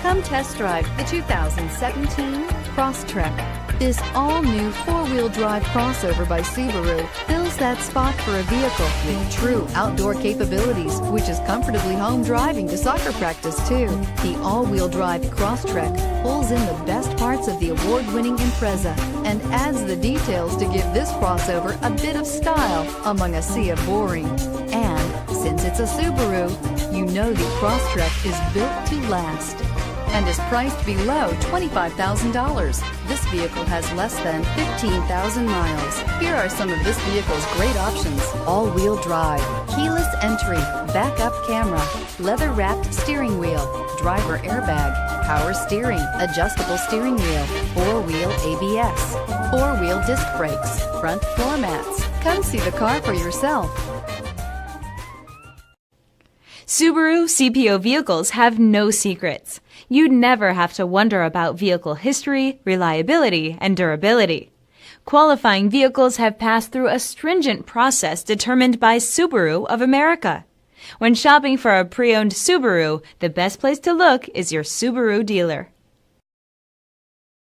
Come test drive the 2017 Crosstrek. This all-new four-wheel drive crossover by Subaru fills that spot for a vehicle with true outdoor capabilities, which is comfortably home driving to soccer practice too. The all-wheel drive Crosstrek pulls in the best parts of the award-winning Impreza and adds the details to give this crossover a bit of style among a sea of boring. And since it's a Subaru, you know the Crosstrek is built to last and is priced below $25,000. This vehicle has less than 15,000 miles. Here are some of this vehicle's great options: all-wheel drive, keyless entry, backup camera, leather-wrapped steering wheel, driver airbag, power steering, adjustable steering wheel, four-wheel ABS, four-wheel disc brakes, front floor mats. Come see the car for yourself. Subaru CPO vehicles have no secrets. You'd never have to wonder about vehicle history, reliability, and durability. Qualifying vehicles have passed through a stringent process determined by Subaru of America. When shopping for a pre-owned Subaru, the best place to look is your Subaru dealer.